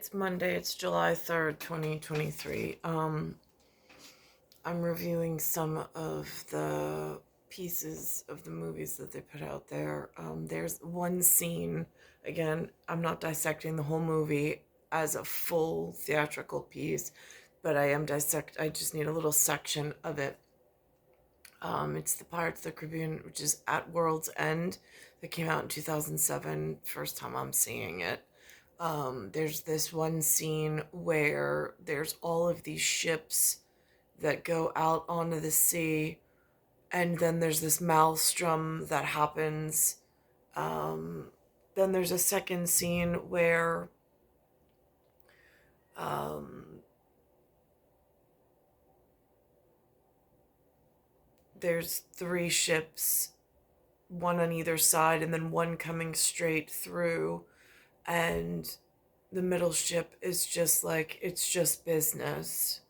It's Monday, it's July 3rd, 2023. I'm reviewing some of the pieces of the movies that they put out there. There's one scene, again, I'm not dissecting the whole movie as a full theatrical piece, but I just need a little section of it. It's the Pirates of the Caribbean, which is At World's End, that came out in 2007, first time I'm seeing it. There's this one scene where there's all of these ships that go out onto the sea, and then there's this maelstrom that happens. Um, then there's a second scene where um, there's three ships, one on either side, and then one coming straight through, and the middle ship is just like, it's just business.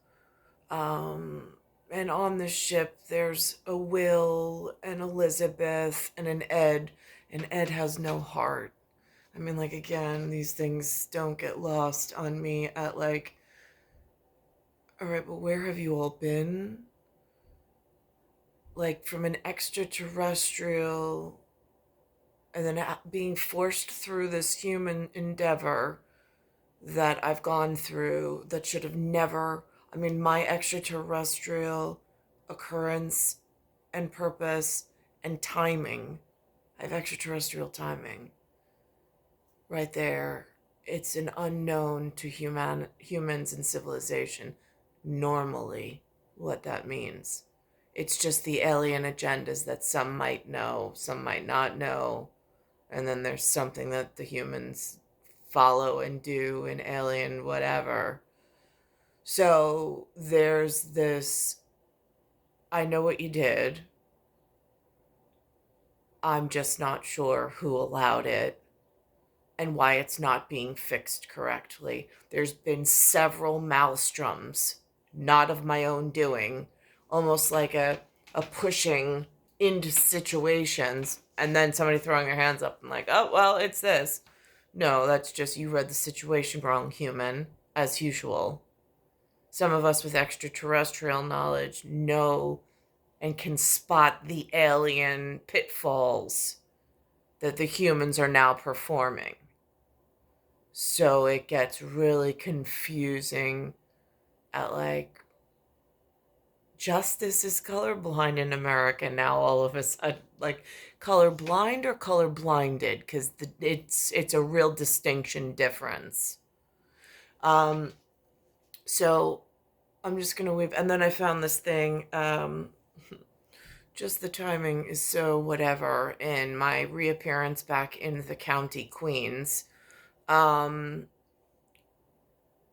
And on the ship, there's a Will, and Elizabeth, and an Ed, and Ed has no heart. I mean, like, again, these things don't get lost on me at, like, all right, but where have you all been? Like, from an extraterrestrial, and then being forced through this human endeavor that I've gone through that should have never, I mean, my extraterrestrial occurrence and purpose and timing. I have extraterrestrial timing. Right there. It's an unknown to humans and civilization normally what that means. It's just the alien agendas that some might know, some might not know. And then there's something that the humans follow and do in alien whatever. So there's this, I know what you did. I'm just not sure who allowed it and why it's not being fixed correctly. There's been several maelstroms, not of my own doing, almost like a pushing into situations and then somebody throwing their hands up and like, oh, well, it's this. No, that's just you read the situation wrong, human, as usual. Some of us with extraterrestrial knowledge know and can spot the alien pitfalls that the humans are now performing. So it gets really confusing at, like, justice is colorblind in America now all of us, like, colorblind or colorblinded, because it's a real distinction difference. So I'm just gonna weave, and then I found this thing. Just the timing is so whatever in my reappearance back in the county Queens,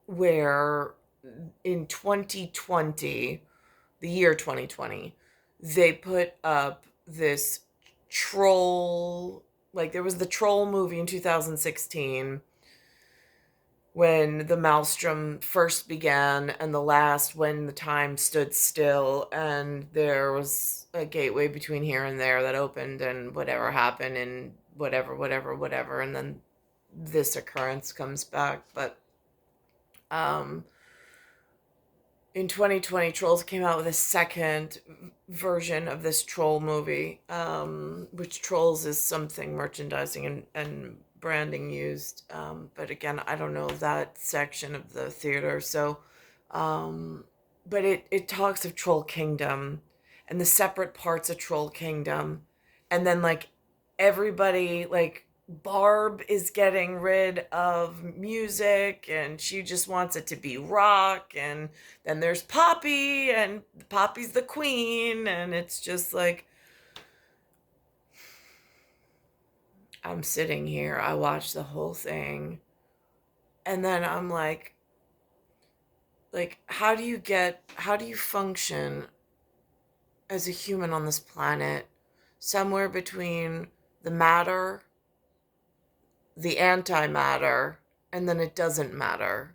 where in 2020, the year 2020, they put up this troll, like there was the Troll movie in 2016 when the maelstrom first began and the last when the time stood still, and there was a gateway between here and there that opened and whatever happened and whatever, and then this occurrence comes back. But in 2020, Trolls came out with a second version of this Troll movie, which Trolls is something merchandising and branding used. But again, I don't know that section of the theater. So, but it talks of Troll Kingdom and the separate parts of Troll Kingdom. And then, like, everybody, like, Barb is getting rid of music and she just wants it to be rock, and then there's Poppy and Poppy's the queen, and it's just like, I'm sitting here, I watched the whole thing, and then I'm like, how do you function as a human on this planet somewhere between the matter, the antimatter, and then it doesn't matter?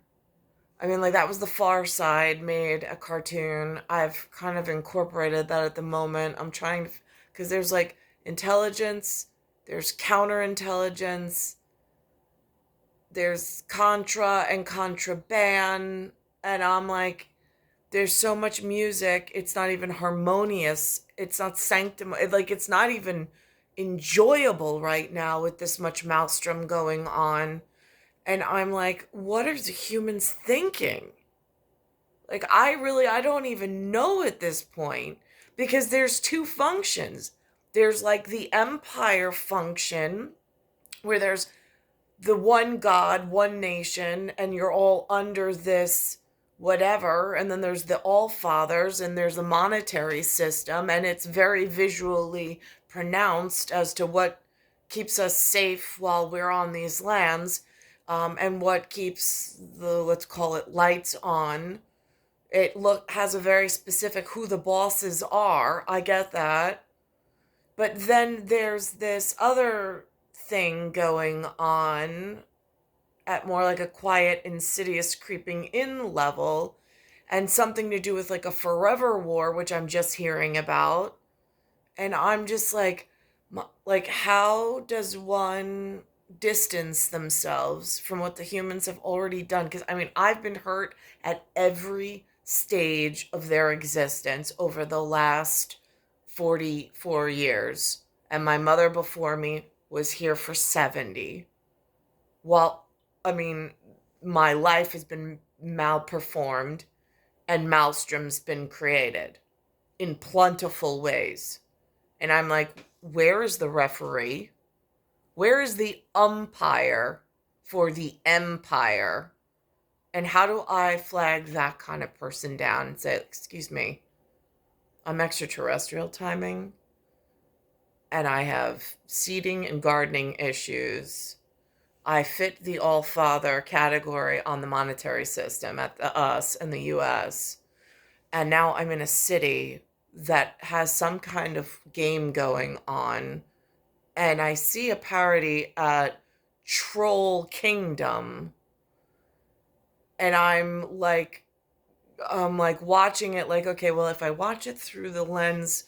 I mean, like, that was The Far Side made a cartoon. I've kind of incorporated that at the moment. I'm trying to, because there's, like, intelligence, there's counterintelligence, there's contra and contraband, and I'm like, there's so much music, it's not even harmonious, it's not like it's not even enjoyable right now with this much maelstrom going on. And I'm like, what are the humans thinking? Like, I don't even know at this point, because there's two functions. There's like the empire function, where there's the one God, one nation, and you're all under this whatever. And then there's the All Fathers, and there's a monetary system, and it's very visually pronounced as to what keeps us safe while we're on these lands, and what keeps the, let's call it, lights on. It has a very specific who the bosses are. I get that. But then there's this other thing going on at more like a quiet, insidious creeping in level, and something to do with like a forever war, which I'm just hearing about. And I'm just like, how does one distance themselves from what the humans have already done? Because I mean, I've been hurt at every stage of their existence over the last 44 years. And my mother before me was here for 70. Well, I mean, my life has been malperformed, and maelstrom's been created in plentiful ways. And I'm like, where is the referee? Where is the umpire for the empire? And how do I flag that kind of person down and say, excuse me, I'm extraterrestrial timing, and I have seating and gardening issues. I fit the all father category on the monetary system at the us in the US. And now I'm in a city that has some kind of game going on. And I see a parody at Troll Kingdom. And I'm like watching it like, okay, well, if I watch it through the lens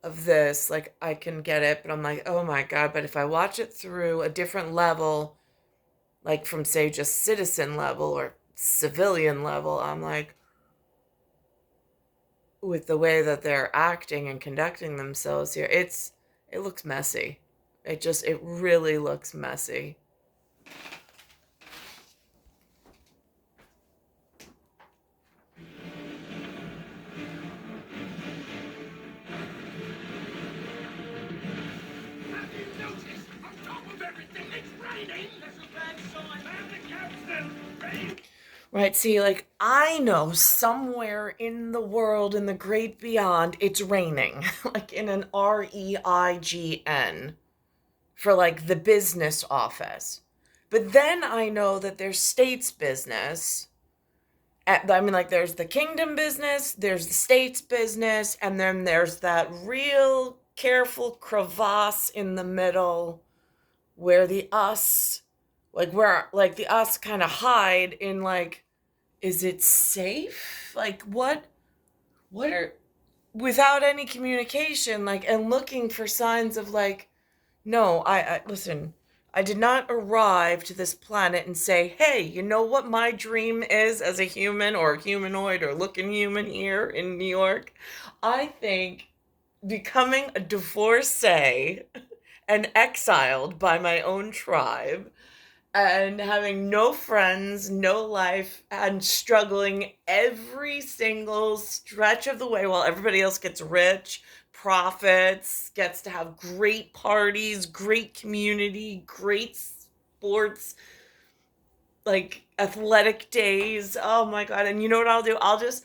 of this, like I can get it. But I'm like, oh my God, but if I watch it through a different level, like from say just citizen level or civilian level, I'm like, with the way that they're acting and conducting themselves here, it looks messy. It really looks messy. Have you noticed? On top of everything, it's raining! That's a bad sign. Man the capstan! Rain! Right, see, like, I know somewhere in the world, in the great beyond, it's raining. Like in an REIGN for like the business office. But then I know that there's states business. I mean, like, there's the kingdom business, there's the states business, and then there's that real careful crevasse in the middle where the us, like, where, like, the us kind of hide in, like, is it safe? Like, what are, without any communication, like, and looking for signs of, like, no, listen, I did not arrive to this planet and say, hey, you know what my dream is as a human or humanoid or looking human here in New York? I think becoming a divorcee and exiled by my own tribe and having no friends, no life, and struggling every single stretch of the way while everybody else gets rich, profits, gets to have great parties, great community, great sports, like athletic days. Oh my God. And you know what I'll do? I'll just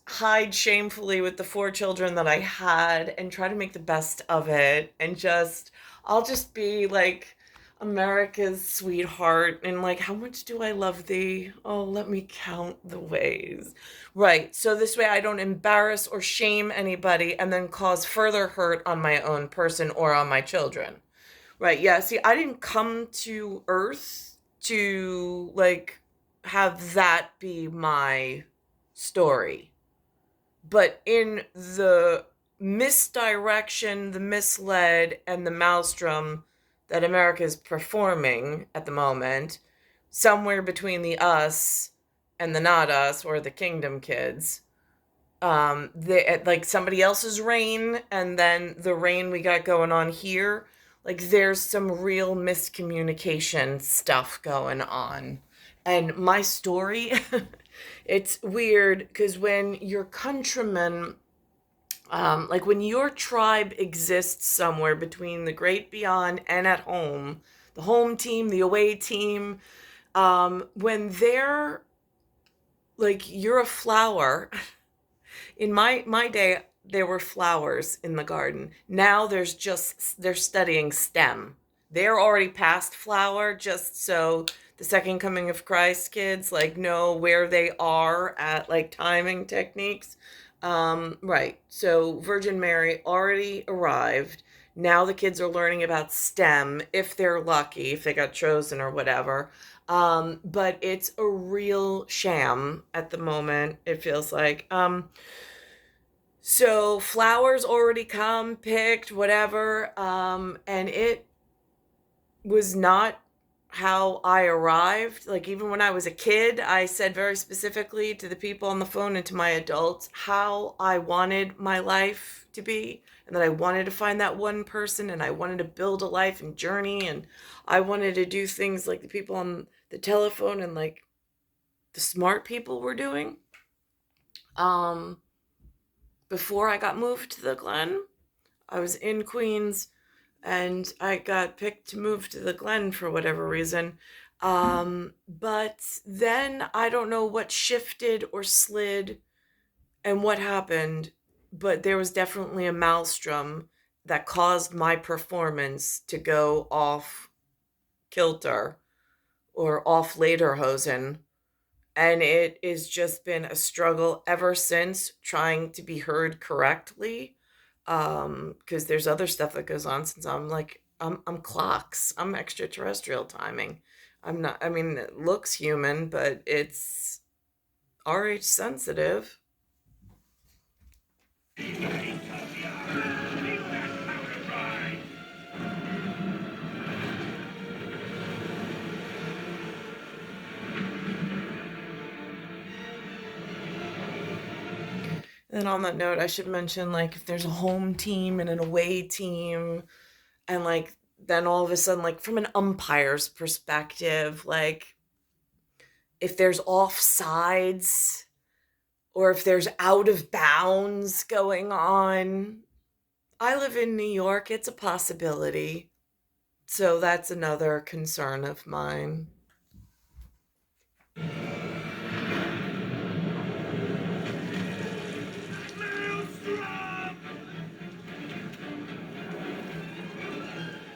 hide shamefully with the four children that I had and try to make the best of it, and I'll just be like America's sweetheart, and like, how much do I love thee? Oh, let me count the ways. Right. So this way I don't embarrass or shame anybody and then cause further hurt on my own person or on my children. Right. Yeah. See, I didn't come to Earth to like have that be my story. But in the misdirection, the misled, and the maelstrom that America is performing at the moment, somewhere between the us and the not us, or the kingdom kids. Like somebody else's reign, and then the reign we got going on here, like there's some real miscommunication stuff going on. And my story, it's weird because when your countrymen, like when your tribe exists somewhere between the great beyond and at home, the home team, the away team, when they're like, you're a flower. In my day, there were flowers in the garden. Now they're studying STEM. They're already past flower, just so the second coming of Christ kids like know where they are at like timing techniques. Right. So Virgin Mary already arrived. Now the kids are learning about STEM if they're lucky, if they got chosen or whatever. But it's a real sham at the moment, it feels like. So flowers already come, picked, whatever. And it was not how I arrived. Like, even when I was a kid, I said very specifically to the people on the phone and to my adults how I wanted my life to be, and that I wanted to find that one person, and I wanted to build a life and journey, and I wanted to do things like the people on the telephone and like the smart people were doing. Um, Before I got moved to the Glen, I was in Queens and I got picked to move to the Glen for whatever reason. But then I don't know what shifted or slid and what happened, but there was definitely a maelstrom that caused my performance to go off kilter or off lederhosen. And it has just been a struggle ever since, trying to be heard correctly, because there's other stuff that goes on, since I'm clocks, I'm extraterrestrial timing. I'm not, I mean, it looks human, but it's RH sensitive. And on that note, I should mention, like, if there's a home team and an away team, and like then all of a sudden, like from an umpire's perspective, like if there's offsides or if there's out of bounds going on. I live in New York, it's a possibility. So that's another concern of mine. Maelstrom!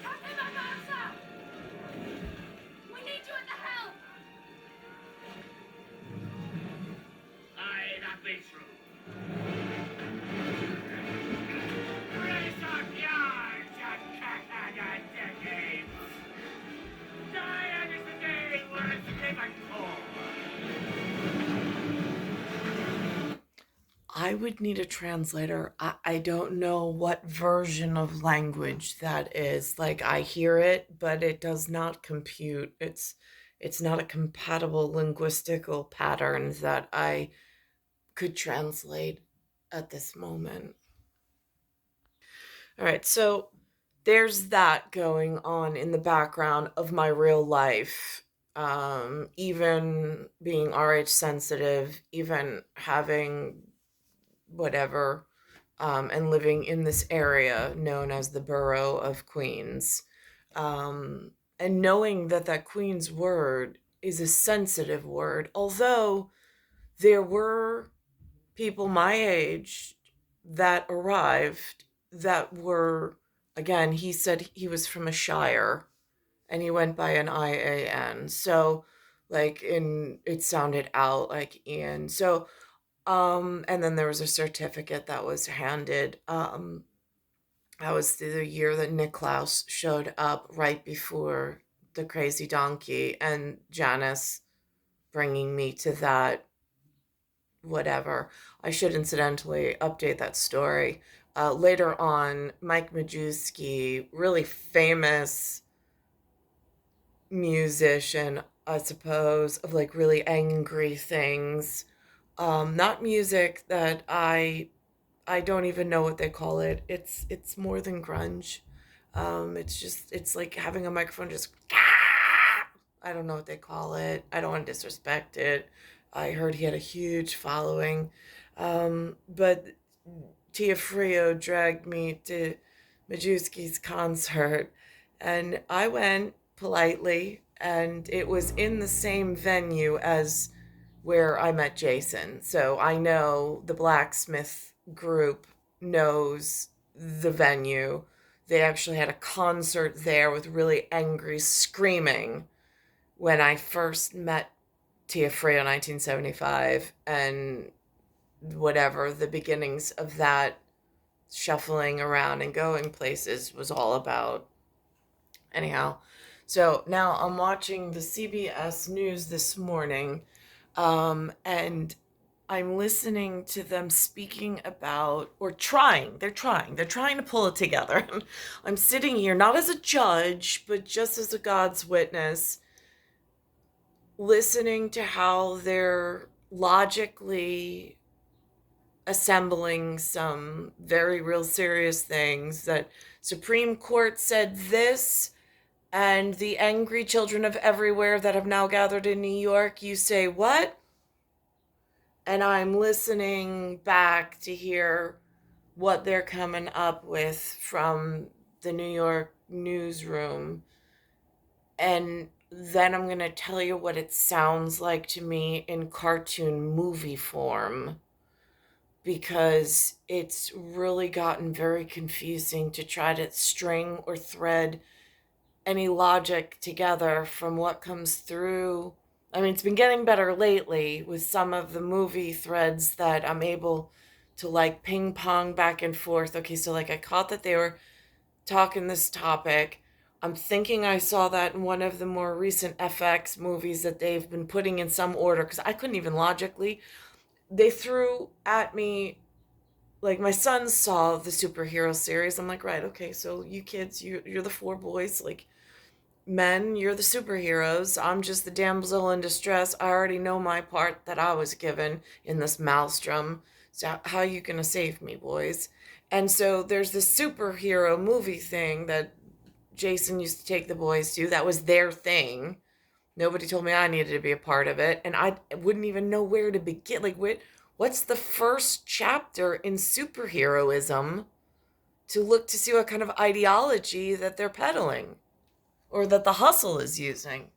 Captain Barbossa! We need you at the helm! Aye, that be true. Raise up yards, you cock-eyed decades! Diane is the day where it's given for. I would need a translator. I don't know what version of language that is. Like, I hear it, but it does not compute. It's not a compatible linguistical pattern that I could translate at this moment. All right, so there's that going on in the background of my real life. Even being RH sensitive, even having whatever, and living in this area known as the borough of Queens. And knowing that that Queens word is a sensitive word, although there were people my age that arrived that were, again, he said he was from a shire and he went by an IAN. So, like, in it sounded out like Ian. So, and then there was a certificate that was handed. That was the year that Nick Klaus showed up right before the crazy donkey, and Janice bringing me to that whatever. I should incidentally update that story. Later on, Mike Majewski, really famous musician, I suppose, of like really angry things. Not music that I don't even know what they call it. It's more than grunge. It's like having a microphone just I don't know what they call it. I don't want to disrespect it. I heard he had a huge following. But Tia Frio dragged me to Majewski's concert, and I went politely, and it was in the same venue as where I met Jason. So I know the blacksmith group knows the venue. They actually had a concert there with really angry screaming when I first met Tia Frio in 1975, and whatever the beginnings of that shuffling around and going places was all about. Anyhow, so now I'm watching the CBS News this morning, and I'm listening to them speaking about, or they're trying to pull it together. I'm sitting here not as a judge, but just as a God's witness, listening to how they're logically assembling some very real serious things that Supreme Court said this, and the angry children of everywhere that have now gathered in New York, you say what? And I'm listening back to hear what they're coming up with from the New York newsroom. And then I'm going to tell you what it sounds like to me in cartoon movie form, because it's really gotten very confusing to try to string or thread any logic together from what comes through. I mean, it's been getting better lately with some of the movie threads that I'm able to like ping pong back and forth. Okay, so like I caught that they were talking this topic. I'm thinking I saw that in one of the more recent FX movies that they've been putting in some order, because I couldn't even logically. They threw at me, like my son saw the superhero series. I'm like, right, okay, so you kids, you're the four boys, like men, you're the superheroes. I'm just the damsel in distress. I already know my part that I was given in this maelstrom. So how are you gonna save me, boys? And so there's this superhero movie thing that Jason used to take the boys to. That was their thing. Nobody told me I needed to be a part of it, and I wouldn't even know where to begin. Like, what's the first chapter in superheroism to look to see what kind of ideology that they're peddling or that the hustle is using?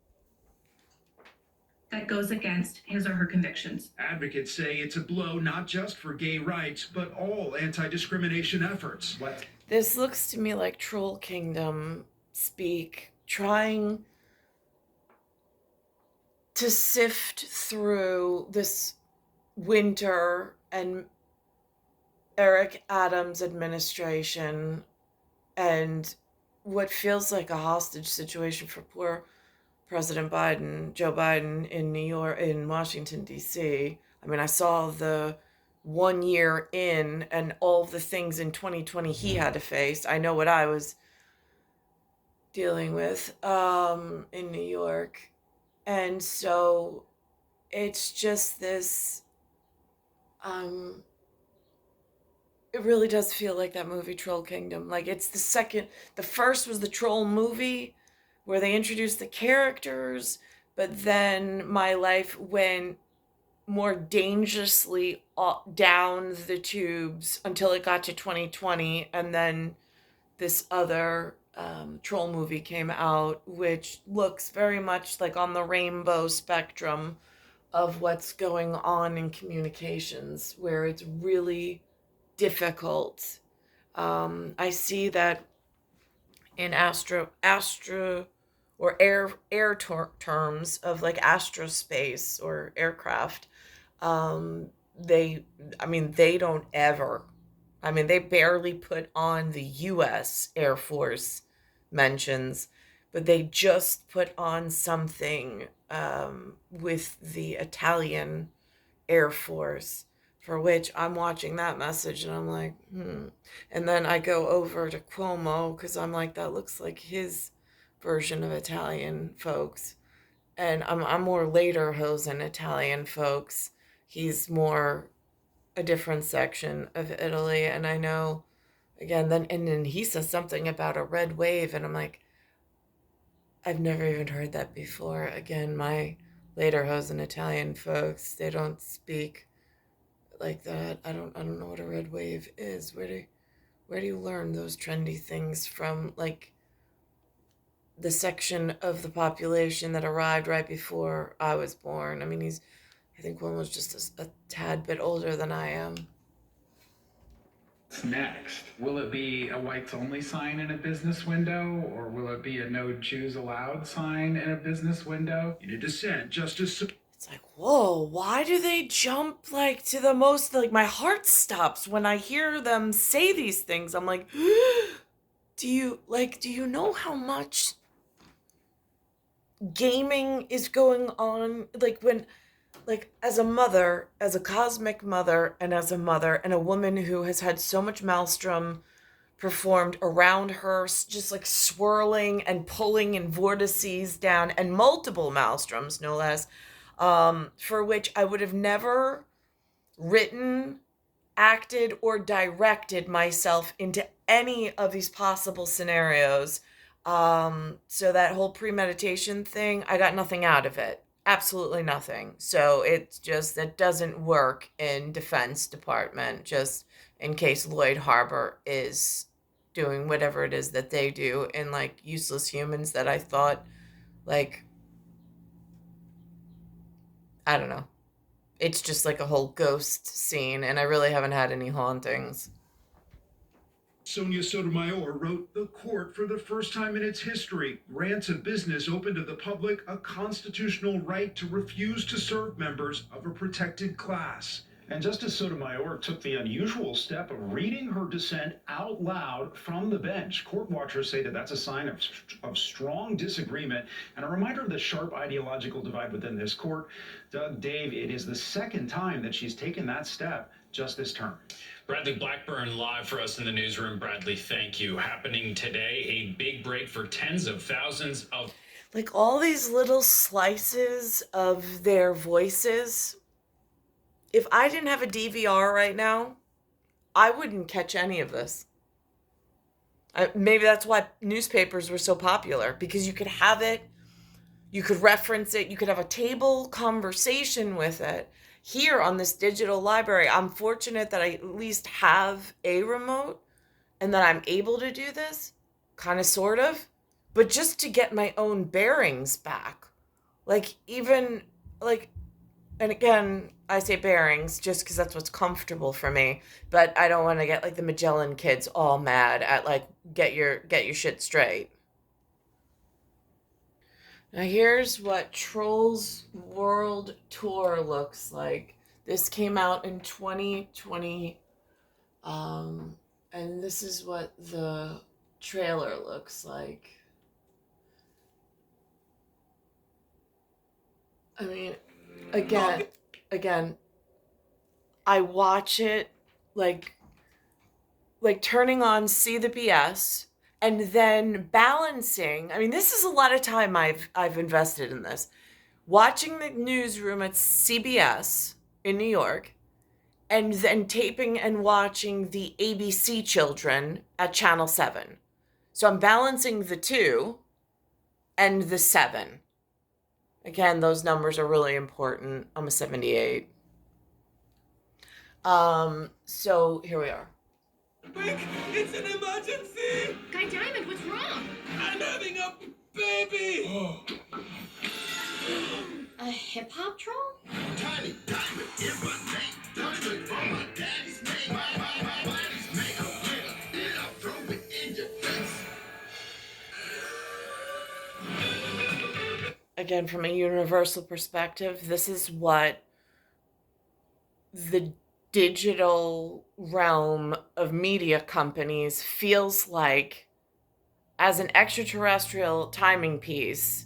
That goes against his or her convictions. Advocates say it's a blow not just for gay rights, but all anti-discrimination efforts. What? This looks to me like Troll Kingdom speak, trying to sift through this winter and Eric Adams administration and what feels like a hostage situation for poor President Biden, Joe Biden in New York, in Washington, D.C. I mean, I saw the 1 year in and all the things in 2020 he had to face. I know what I was dealing with in New York. And so it's just this, um, it really does feel like that movie Troll Kingdom. Like it's the first was the Troll movie where they introduced the characters, but then my life went more dangerously down the tubes until it got to 2020, and then this other troll movie came out, which looks very much like on the rainbow spectrum of what's going on in communications, where it's really difficult. I see that in astro or terms of like astrospace or aircraft. Um, they, I mean, they don't ever. I mean, they barely put on the U.S. Air Force mentions, but they just put on something with the Italian Air Force, for which I'm watching that message and I'm like, And then I go over to Cuomo because I'm like, that looks like his version of Italian folks. and I'm more later hosen Italian folks. He's more a different section of Italy, and I know again then he says something about a red wave, and I'm like, I've never even heard that before. Again, my later hosen Italian folks, they don't speak like that. I don't know what a red wave is. Where do you learn those trendy things from? Like the section of the population that arrived right before I was born. I mean, I think one was just a tad bit older than I am. What's next? Will it be a whites only sign in a business window, or will it be a no Jews allowed sign in a business window? In a dissent, Justice. It's like, whoa, why do they jump like to the most, like my heart stops when I hear them say these things. I'm like, do you know how much gaming is going on? Like as a mother, as a cosmic mother, and as a mother, and a woman who has had so much maelstrom performed around her, just like swirling and pulling in vortices down, and multiple maelstroms, no less, for which I would have never written, acted, or directed myself into any of these possible scenarios. So that whole premeditation thing, I got nothing out of it. Absolutely nothing. So it's just that doesn't work in Defense Department, just in case Lloyd Harbor is doing whatever it is that they do in like Useless Humans that I thought, like, I don't know. It's just like a whole ghost scene, and I really haven't had any hauntings. Sonia Sotomayor wrote, "The court, for the first time in its history, grants a business open to the public a constitutional right to refuse to serve members of a protected class." And Justice Sotomayor took the unusual step of reading her dissent out loud from the bench. Court watchers say that that's a sign of strong disagreement and a reminder of the sharp ideological divide within this court. Doug, Dave, it is the second time that she's taken that step just this term. Bradley Blackburn live for us in the newsroom. Bradley, thank you. Happening today, a big break for tens of thousands of... Like all these little slices of their voices. If I didn't have a DVR right now, I wouldn't catch any of this. Maybe that's why newspapers were so popular, because you could have it, you could reference it, you could have a table conversation with it. Here on this digital library, I'm fortunate that I at least have a remote and that I'm able to do this, kind of, sort of, but just to get my own bearings back. Like, even, like, and again, I say bearings just because that's what's comfortable for me, but I don't want to get like the Magellan kids all mad at like, get your shit straight. Now here's what Trolls World Tour looks like. This came out in 2020, and this is what the trailer looks like. I mean, again, I watch it like turning on See the BS and then balancing. I mean, this is a lot of time I've invested in this. Watching the newsroom at CBS in New York, and then taping and watching the ABC Children at Channel 7. So I'm balancing the 2 and the 7. Again, those numbers are really important. I'm a 78. So here we are. Quick, it's an emergency! Guy Diamond, what's wrong? I'm having a baby! A hip-hop troll? Tiny diamond in my name. Diamond from my daddy's name. My body's made of glitter. And I'll throw it in your face. Again, from a universal perspective, this is what the digital realm of media companies feels like as an extraterrestrial timing piece,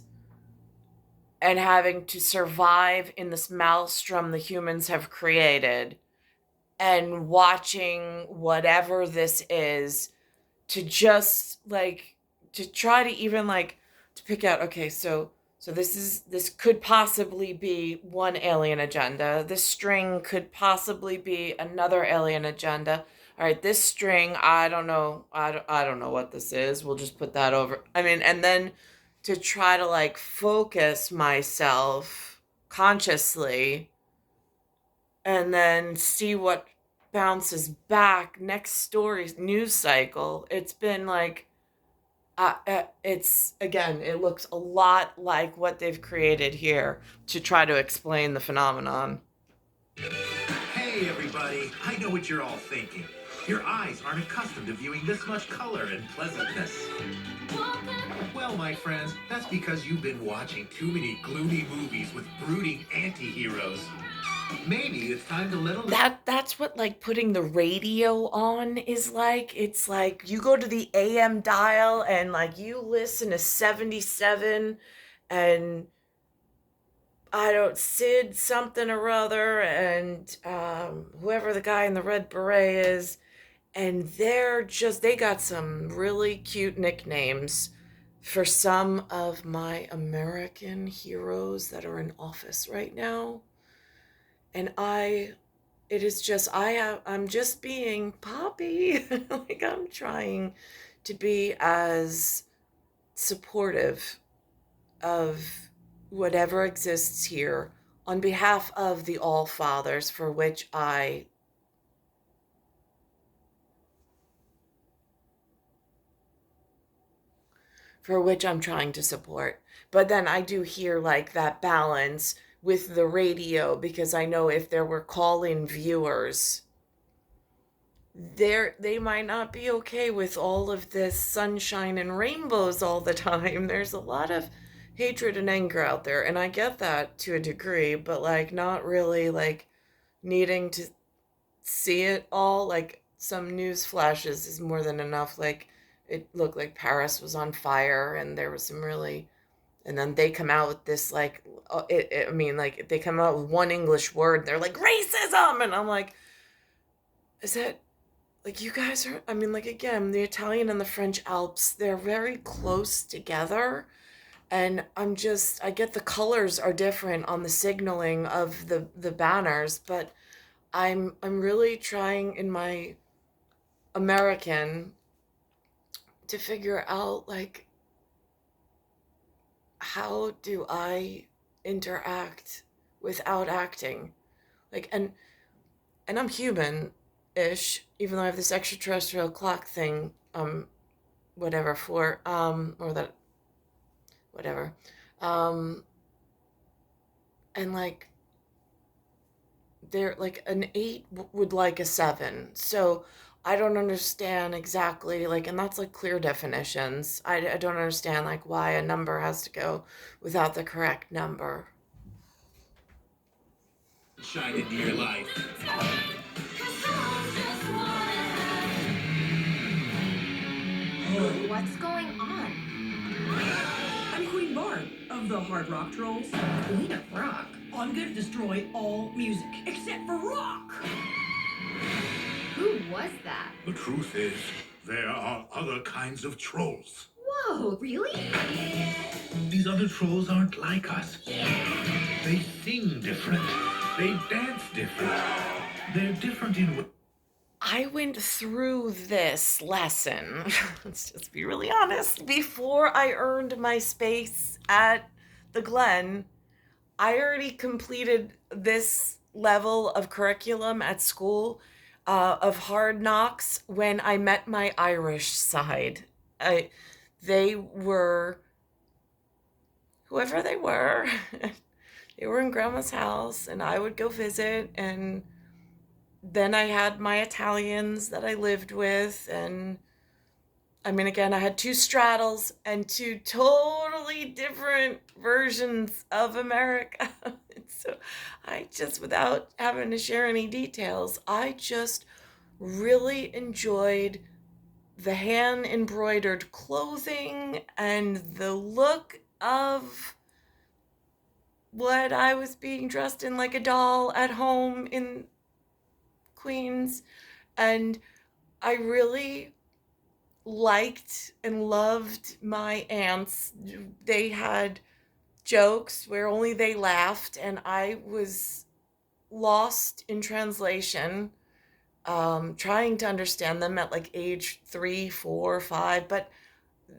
and having to survive in this maelstrom the humans have created, and watching whatever this is to just like to try to even like to pick out, okay, so So this could possibly be one alien agenda. This string could possibly be another alien agenda. All right, this string, I don't know. I don't know what this is. We'll just put that over. I mean, and then to try to like focus myself consciously and then see what bounces back next story's news cycle. It's been like it's again, it looks a lot like what they've created here to try to explain the phenomenon. Hey, everybody. I know what you're all thinking. Your eyes aren't accustomed to viewing this much color and pleasantness. Well, my friends, that's because you've been watching too many gloomy movies with brooding anti-heroes. Maybe it's time to let them... That's what like putting the radio on is like. It's like you go to the AM dial and like you listen to 77 and I don't Sid something or other and whoever the guy in the red beret is, and they got some really cute nicknames for some of my American heroes that are in office right now. And I'm just being Poppy. Like I'm trying to be as supportive of whatever exists here on behalf of the All Fathers for which I'm trying to support. But then I do hear like that balance with the radio because I know if there were call-in viewers, they might not be okay with all of this sunshine and rainbows all the time. There's a lot of hatred and anger out there, and I get that to a degree, but like not really like needing to see it all. Like some news flashes is more than enough. Like it looked like Paris was on fire and there was some really, and then they come out with this like I mean like they come out with one English word, they're like racism, and I'm like, is that like you guys are, I mean like again, the Italian and the French Alps, they're very close together, and I get the colors are different on the signaling of the banners, but I'm really trying in my American to figure out like how do I interact without acting? Like and I'm human-ish, even though I have this extraterrestrial clock thing, whatever for or that whatever. Um and like they're like an 8 would like a 7. So I don't understand exactly like, and that's like clear definitions. I don't understand like why a number has to go without the correct number. Shine into your life. What's going on? I'm Queen Barb of the Hard Rock Trolls. Queen of Rock? I'm gonna destroy all music except for rock. Who was that? The truth is, there are other kinds of trolls. Whoa, really? These other trolls aren't like us. They sing different. They dance different. They're different in... I went through this lesson, let's just be really honest, before I earned my space at the Glen. I already completed this level of curriculum at school of Hard Knocks when I met my Irish side. They were, whoever they were, they were in Grandma's house, and I would go visit, and then I had my Italians that I lived with, and I mean, again, I had 2 straddles and 2 totally different versions of America. So I just, without having to share any details, I just really enjoyed the hand embroidered clothing and the look of what I was being dressed in like a doll at home in Queens. And I really liked and loved my aunts. They had jokes where only they laughed, and I was lost in translation, trying to understand them at like age 3, 4, 5, but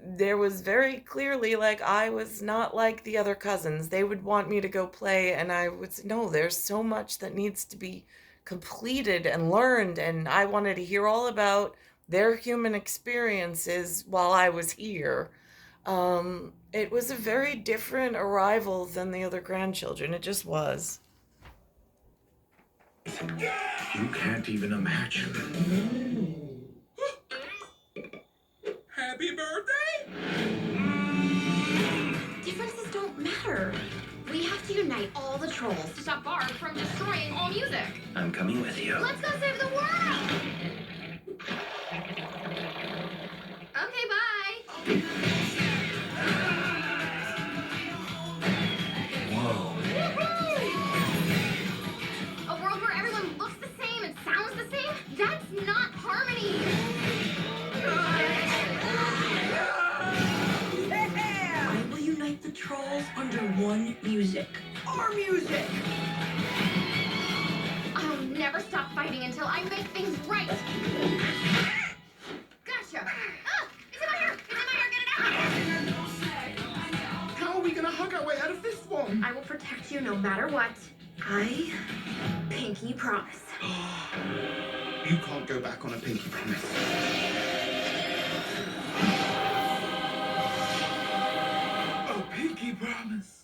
there was very clearly like I was not like the other cousins. They would want me to go play, and I would say, no, there's so much that needs to be completed and learned, and I wanted to hear all about their human experiences while I was here. It was a very different arrival than the other grandchildren. It just was. You can't even imagine. Happy birthday! Differences don't matter. We have to unite all the trolls to stop Barb from destroying all music. I'm coming with you. Let's go save the world! Okay, bye. Whoa. A world where everyone looks the same and sounds the same? That's not harmony. I will unite the trolls under one music. Our music! I'll never stop fighting until I make things right. Gotcha. Ah, it's in my hair. It's in my hair. Get it out. How are we gonna hug our way out of this one? I will protect you no matter what. I pinky promise. You can't go back on a pinky promise. A pinky promise.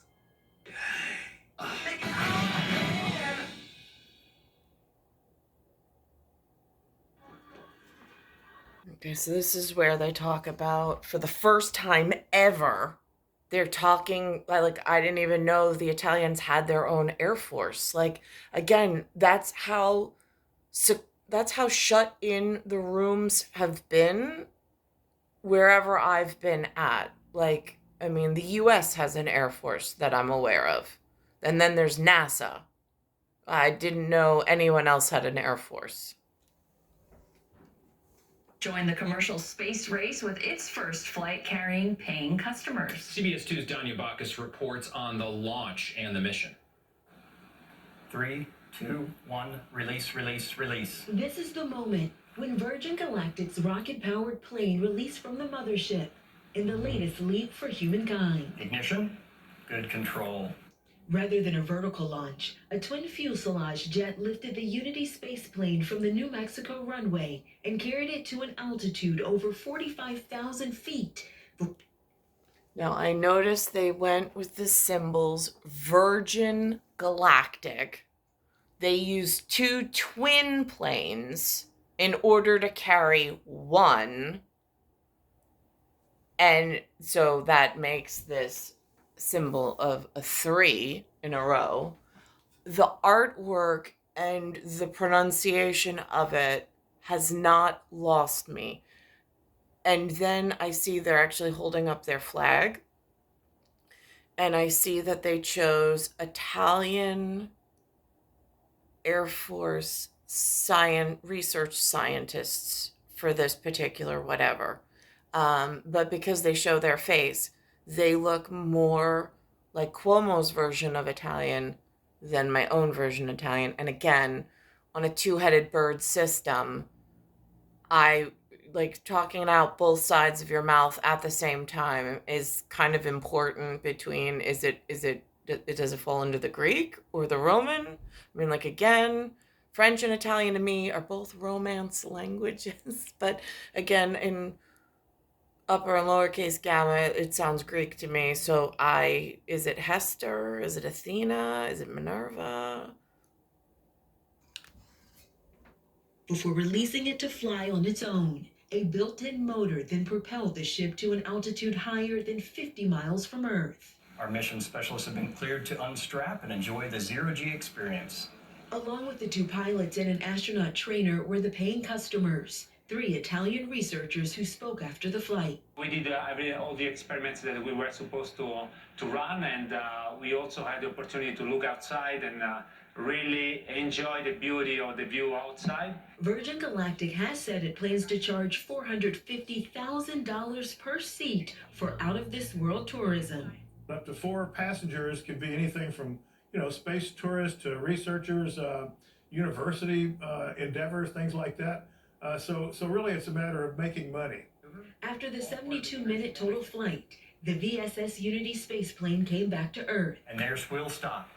Okay, so this is where they talk about, for the first time ever, they're talking like I didn't even know the Italians had their own air force. Like, again, that's how shut in the rooms have been wherever I've been at. Like, I mean, the US has an air force that I'm aware of. And then there's NASA. I didn't know anyone else had an air force. Join the commercial space race with its first flight carrying paying customers. CBS 2's Danya Bacchus reports on the launch and the mission. 3, 2, 1, release, release, release. This is the moment when Virgin Galactic's rocket-powered plane released from the mothership in the latest leap for humankind. Ignition, good control. Rather than a vertical launch, a twin fuselage jet lifted the Unity spaceplane from the New Mexico runway and carried it to an altitude over 45,000 feet. Now, I noticed they went with the symbols Virgin Galactic. They used 2 twin planes in order to carry one. And so that makes this symbol of a 3 in a row. The artwork and the pronunciation of it has not lost me. And then I see they're actually holding up their flag. And I see that they chose Italian Air Force research scientists for this particular whatever. But because they show their face, they look more like Cuomo's version of Italian than my own version of Italian. And again, on a 2-headed bird system, I like talking out both sides of your mouth at the same time is kind of important between does it fall into the Greek or the Roman? I mean, like, again, French and Italian to me are both Romance languages, but again, in upper and lowercase gamma, it sounds Greek to me. So is it Hester? Is it Athena? Is it Minerva? Before releasing it to fly on its own, a built-in motor then propelled the ship to an altitude higher than 50 miles from Earth. Our mission specialists have been cleared to unstrap and enjoy the zero-G experience. Along with the 2 pilots and an astronaut trainer were the paying customers, 3 Italian researchers who spoke after the flight. We did all the experiments that we were supposed to run, and we also had the opportunity to look outside and really enjoy the beauty of the view outside. Virgin Galactic has said it plans to charge $450,000 per seat for out-of-this-world tourism. Up to 4 passengers could be anything from, space tourists to researchers, university endeavors, things like that. So really it's a matter of making money. After the 72-minute total flight, the VSS Unity spaceplane came back to Earth. And there's Will Stop.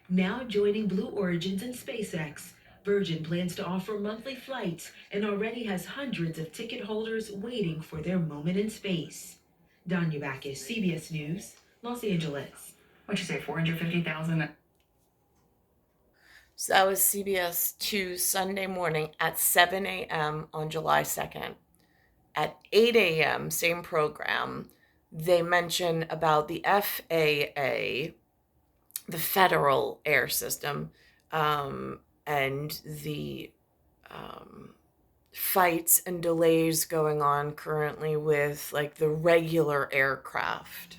Now joining Blue Origins and SpaceX, Virgin plans to offer monthly flights and already has hundreds of ticket holders waiting for their moment in space. Danya Backus, CBS News, Los Angeles. What'd you say, 450,000? So that was CBS 2 Sunday morning at 7 a.m. on July 2nd. At 8 a.m., same program, they mention about the FAA, the Federal Air System, and the fights and delays going on currently with like the regular aircraft.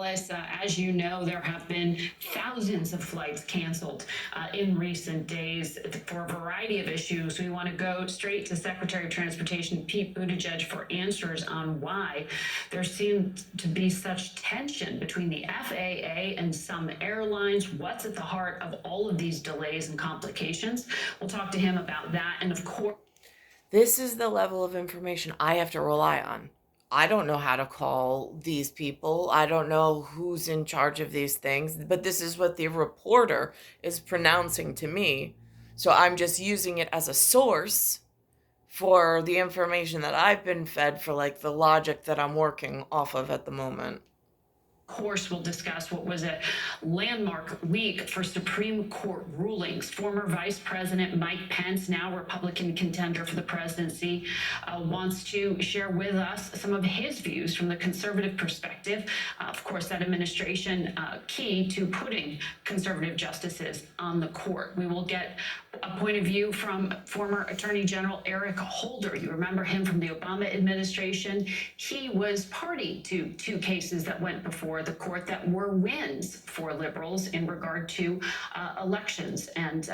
As you know, there have been thousands of flights canceled in recent days for a variety of issues. We want to go straight to Secretary of Transportation Pete Buttigieg for answers on why there seems to be such tension between the FAA and some airlines. What's at the heart of all of these delays and complications? We'll talk to him about that. And of course, this is the level of information I have to rely on. I don't know how to call these people. I don't know who's in charge of these things, but this is what the reporter is pronouncing to me. So I'm just using it as a source for the information that I've been fed for like the logic that I'm working off of at the moment. course, we'll discuss what was a landmark week for Supreme Court rulings. Former Vice President Mike Pence, now Republican contender for the presidency, wants to share with us some of his views from the conservative perspective. Of course, that administration key to putting conservative justices on the court. We will get a point of view from former Attorney General Eric Holder. You remember him from the Obama administration. He was party to two cases that went before the court that were wins for liberals in regard to elections. And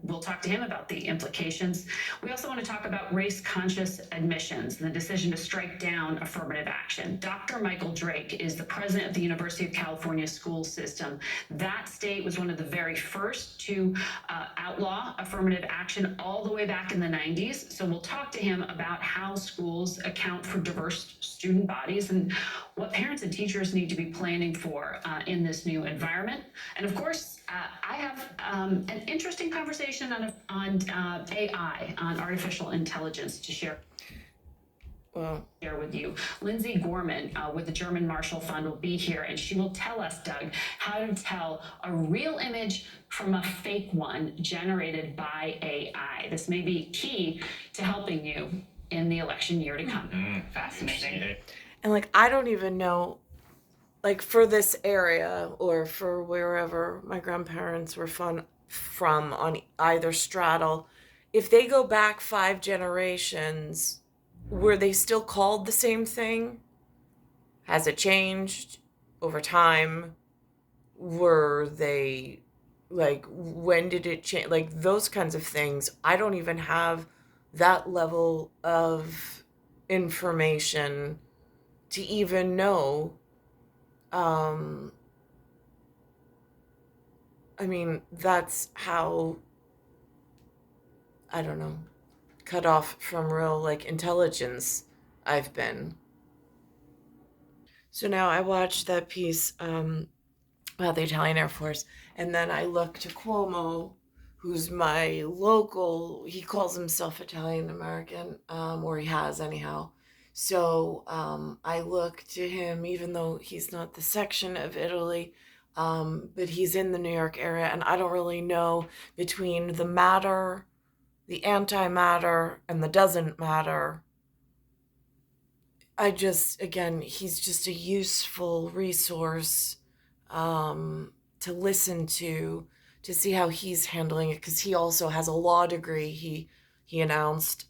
we'll talk to him about the implications. We also want to talk about race-conscious admissions and the decision to strike down affirmative action. Dr. Michael Drake is the president of the University of California school system. That state was one of the very first to outlaw affirmative action all the way back in the 90s. So we'll talk to him about how schools account for diverse student bodies and what parents and teachers need to be planning for in this new environment. And of course, I have an interesting conversation on AI, on artificial intelligence to share. Share with you. Lindsay Gorman with the German Marshall Fund will be here, and she will tell us, Doug, how to tell a real image from a fake one generated by AI. This may be key to helping you in the election year to come. Fascinating. And like, I don't even know, like for this area or for wherever my grandparents were from on either straddle, if they go back 5 generations, were they still called the same thing? Has it changed over time? Were they, like, when did it change? Like, those kinds of things. I don't even have that level of information to even know. I mean, that's how, I don't know, cut off from real like intelligence I've been. So now I watched that piece about the Italian Air Force, and then I look to Cuomo, who's my local, he calls himself Italian American, or he has anyhow. So I look to him, even though he's not the section of Italy, but he's in the New York area, and I don't really know between the matter, the antimatter, and the doesn't matter. I just, again, he's just a useful resource to listen to see how he's handling it, because he also has a law degree, he announced.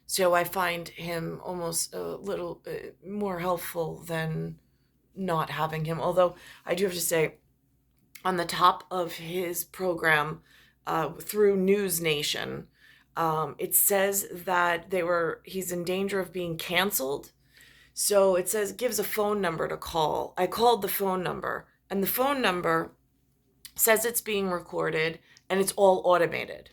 So I find him almost a little more helpful than not having him. Although I do have to say, on the top of his program through News Nation, It says that he's in danger of being canceled. So it says gives a phone number to call. I called the phone number, and the phone number says it's being recorded and it's all automated.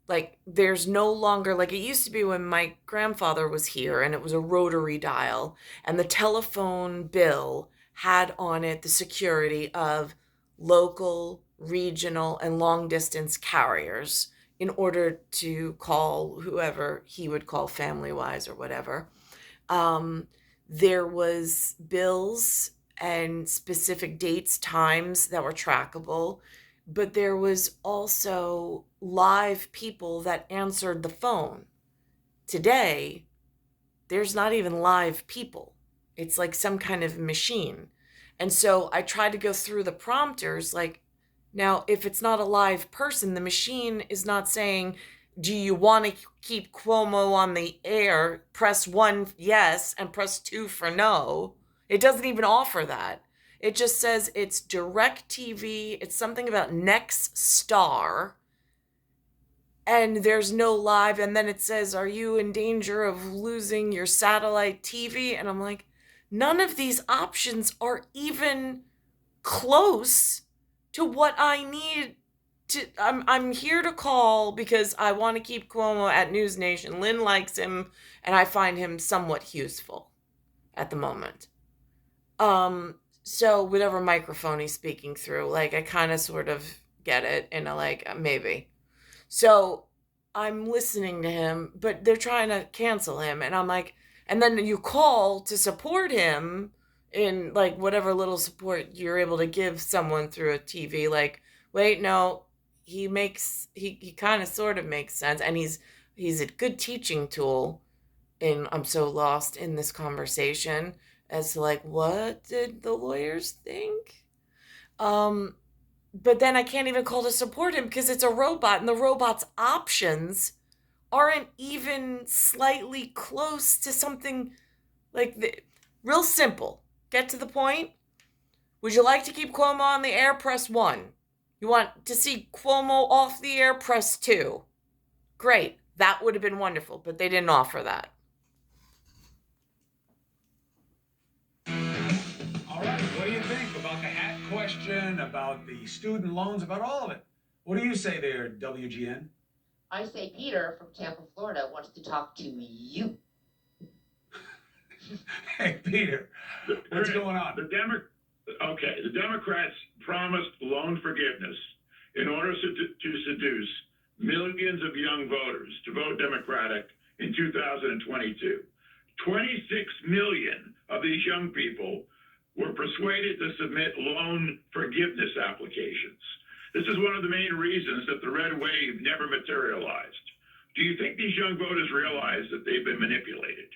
Like there's no longer, like it used to be when my grandfather was here and it was a rotary dial, and the telephone bill had on it the security of local, regional, and long distance carriers in order to call whoever he would call family wise or whatever. Um, there was bills and specific dates, times that were trackable, but there was also live people that answered the phone. Today, there's not even live people. It's like some kind of machine. And so I tried to go through the prompters like, now, if it's not a live person, the machine is not saying, do you want to keep Cuomo on the air? Press 1, yes, and press 2 for no. It doesn't even offer that. It just says it's direct TV. It's something about Next Star. And there's no live. And then it says, are you in danger of losing your satellite TV? And I'm like, none of these options are even close to what I need to. I'm here to call because I want to keep Cuomo at News Nation. Lynn likes him, and I find him somewhat useful at the moment. So whatever microphone he's speaking through, like I kind of sort of get it, and I like maybe. So I'm listening to him, but they're trying to cancel him, and I'm like, and then you call to support him in like whatever little support you're able to give someone through a TV, like, wait, no, he kind of sort of makes sense, and he's a good teaching tool. And I'm so lost in this conversation as to like, what did the lawyers think? But then I can't even call to support him because it's a robot, and the robot's options aren't even slightly close to something like real simple. Get to the point. Would you like to keep Cuomo on the air? Press 1. You want to see Cuomo off the air? Press 2. Great. That would have been wonderful, but they didn't offer that. All right, what do you think about the hat question, about the student loans, about all of it? What do you say there, WGN? I say Peter from Tampa, Florida wants to talk to you. Hey, Peter, what's going on? The Democrats promised loan forgiveness in order to seduce millions of young voters to vote Democratic in 2022. 26 million of these young people were persuaded to submit loan forgiveness applications. This is one of the main reasons that the red wave never materialized. Do you think these young voters realize that they've been manipulated?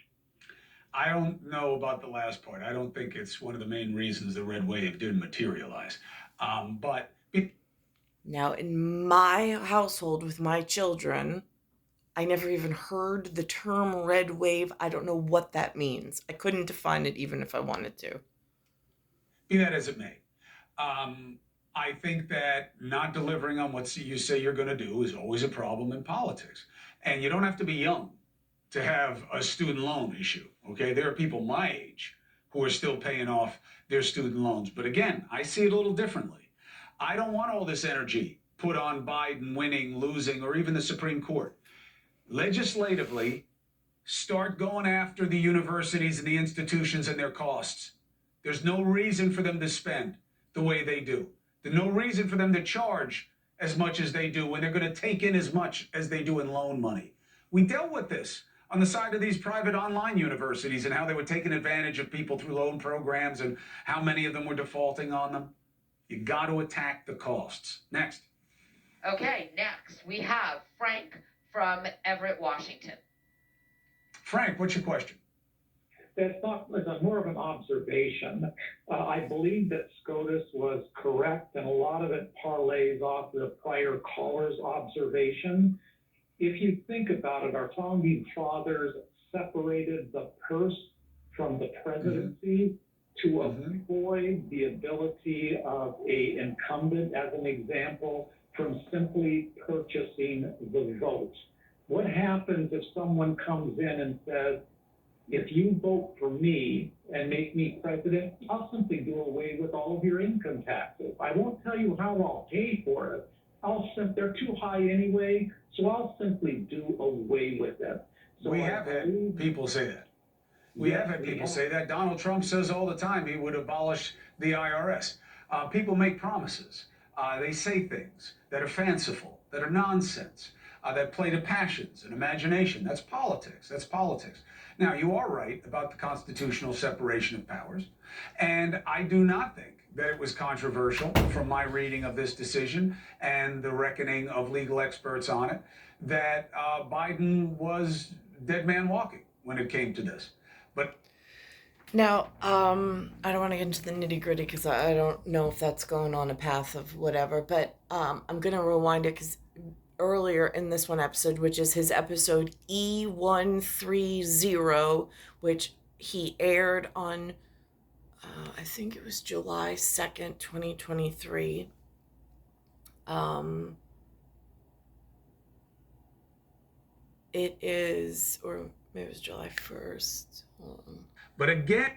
I don't know about the last part. I don't think it's one of the main reasons the red wave didn't materialize. But now, in my household with my children, I never even heard the term red wave. I don't know what that means. I couldn't define it even if I wanted to. Be that as it may, I think that not delivering on what you say you're going to do is always a problem in politics. And you don't have to be young to have a student loan issue, okay? There are people my age who are still paying off their student loans. But again, I see it a little differently. I don't want all this energy put on Biden winning, losing, or even the Supreme Court. Legislatively, start going after the universities and the institutions and their costs. There's no reason for them to spend the way they do. There's no reason for them to charge as much as they do when they're going to take in as much as they do in loan money. We dealt with this on the side of these private online universities and how they were taking advantage of people through loan programs and how many of them were defaulting on them. You got to attack the costs. Next. Okay, next we have Frank from Everett, Washington. Frank, what's your question? That's more of an observation. I believe that SCOTUS was correct, and a lot of it parlays off the prior caller's observation. If you think about it, our founding fathers separated the purse from the presidency to avoid the ability of an incumbent, as an example, from simply purchasing the vote. What happens if someone comes in and says, if you vote for me and make me president, I'll simply do away with all of your income taxes. I won't tell you how I'll pay for it. They're too high anyway, so I'll simply do away with it. So we have had people say that. We have had people say that. Donald Trump says all the time he would abolish the IRS. People make promises. They say things that are fanciful, that are nonsense, that play to passions and imagination. That's politics. That's politics. Now, you are right about the constitutional separation of powers, and I do not think that it was controversial from my reading of this decision and the reckoning of legal experts on it that Biden was dead man walking when it came to this. But now, I don't want to get into the nitty gritty because I don't know if that's going on a path of whatever, but I'm going to rewind it because earlier in this one episode, which is his episode E130, which he aired on, I think it was July 2nd, 2023. It is, or maybe it was July 1st. Hold on. But again,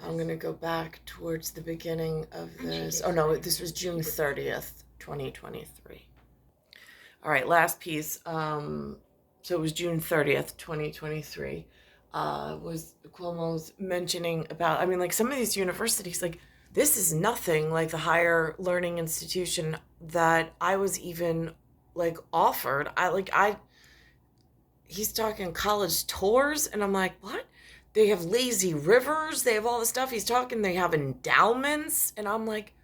I'm going to go back towards the beginning of this. Oh, no, this was June 30th, 2023. All right, last piece. So it was June 30th, 2023. Was Cuomo's mentioning about, I mean, like some of these universities, like this is nothing like the higher learning institution that I was even like offered. He's talking college tours, and I'm like, what? They have lazy rivers. They have all this stuff. He's talking, they have endowments. And I'm like,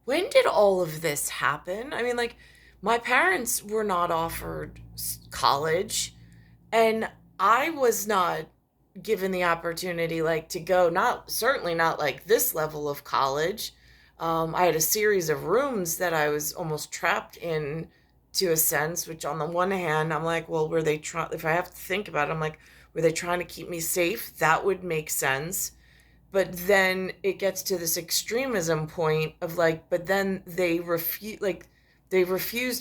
when did all of this happen? I mean, like, my parents were not offered college, and I was not given the opportunity, like, to go, certainly not like this level of college. I had a series of rooms that I was almost trapped in, to a sense, which on the one hand, I'm like, well, were they trying, if I have to think about it, I'm like, were they trying to keep me safe? That would make sense. But then it gets to this extremism point of like, but then they refused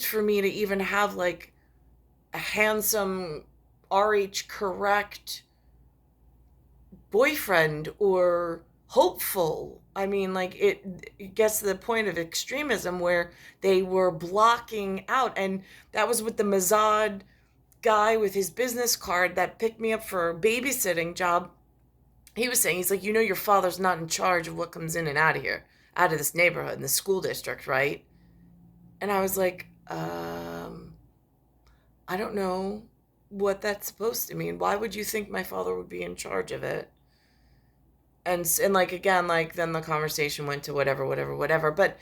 for me to even have like a handsome RH correct boyfriend or hopeful. I mean, like it gets to the point of extremism where they were blocking out. And that was with the Mazad guy with his business card that picked me up for a babysitting job. He was saying, he's like, your father's not in charge of what comes in and out of here, out of this neighborhood, in the school district, right? And I was like, I don't know what that's supposed to mean. Why would you think my father would be in charge of it? And like, again, like, then the conversation went to whatever. But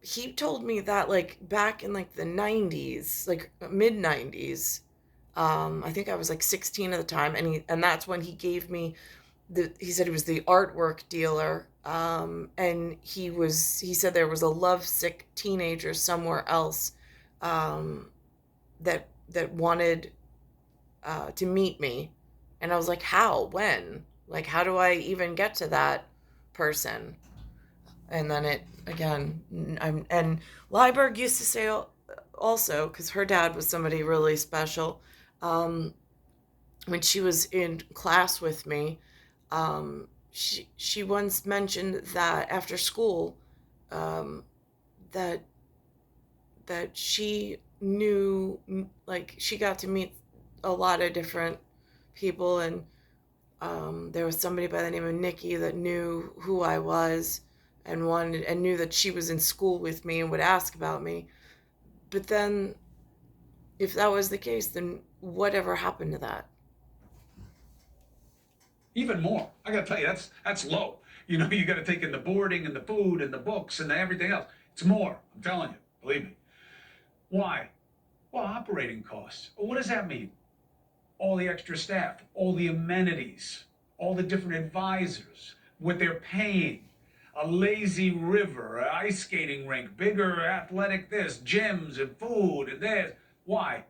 he told me that, like, back in, like, the 90s, like, mid-90s, I think I was, like, 16 at the time, and that's when he gave me, he said he was the artwork dealer, and he said there was a lovesick teenager somewhere else that wanted to meet me. And I was like, how? When? Like, how do I even get to that person? And then and Liebberg used to say also, because her dad was somebody really special, when she was in class with me, she once mentioned that after school, that she knew, like, she got to meet a lot of different people, and there was somebody by the name of Nikki that knew who I was and knew that she was in school with me and would ask about me. But then, if that was the case, then whatever happened to that? even more. I got to tell you, that's low. You got to take in the boarding and the food and the books and everything else. It's more. I'm telling you. Believe me. Why? Well, operating costs. What does that mean? All the extra staff, all the amenities, all the different advisors, what they're paying, a lazy river, an ice skating rink, bigger athletic this, gyms and food and this. Why?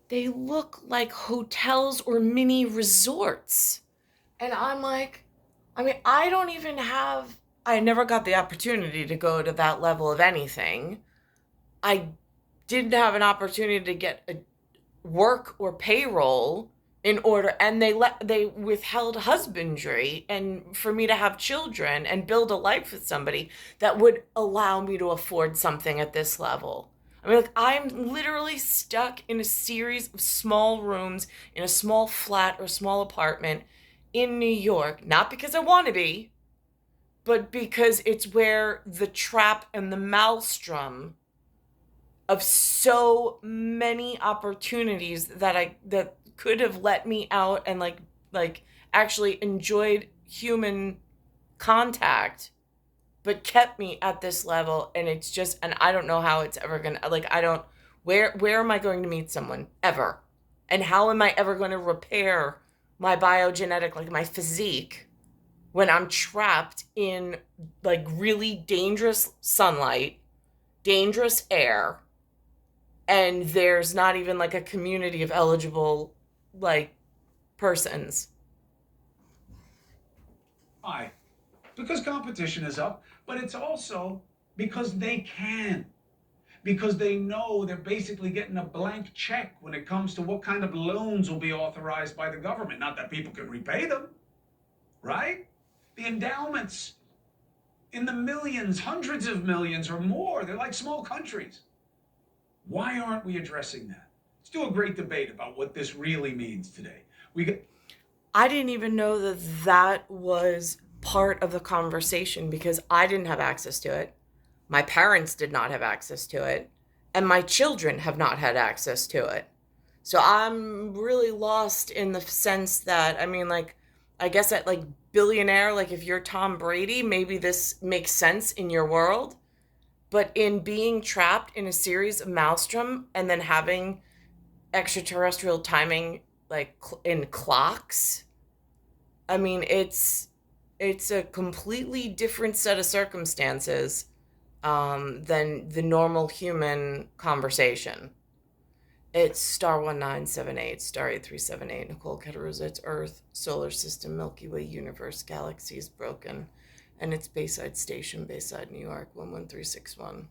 They look like hotels or mini resorts. And I'm like, I don't even have, I never got the opportunity to go to that level of anything. I didn't have an opportunity to get work or payroll in order, and they withheld husbandry and for me to have children and build a life with somebody that would allow me to afford something at this level. I mean, like, I'm literally stuck in a series of small rooms in a small flat or small apartment in New York, not because I want to be, but because it's where the trap and the maelstrom of so many opportunities that could have let me out and like actually enjoyed human contact, but kept me at this level. And it's just, and I don't know how it's ever gonna, like, I don't, where am I going to meet someone ever? And how am I ever going to repair my biogenetic, like my physique, when I'm trapped in like really dangerous sunlight, dangerous air, and there's not even like a community of eligible like persons? Why? Because competition is up, but it's also because they can. Because they know they're basically getting a blank check when it comes to what kind of loans will be authorized by the government. Not that people can repay them, right? The endowments in the millions, hundreds of millions or more. They're like small countries. Why aren't we addressing that? Let's do a great debate about what this really means today. I didn't even know that that was part of the conversation because I didn't have access to it. My parents did not have access to it, and my children have not had access to it. So I'm really lost in the sense that, I mean, like, I guess at like billionaire, like if you're Tom Brady, maybe this makes sense in your world. But in being trapped in a series of maelstrom and then having extraterrestrial timing like in clocks, I mean, it's a completely different set of circumstances than the normal human conversation. It's star 1978, star 8378, Nicole, Cattaruzza, it's Earth, solar system, Milky Way, universe, galaxies broken, and it's Bayside Station, Bayside, New York, 11361.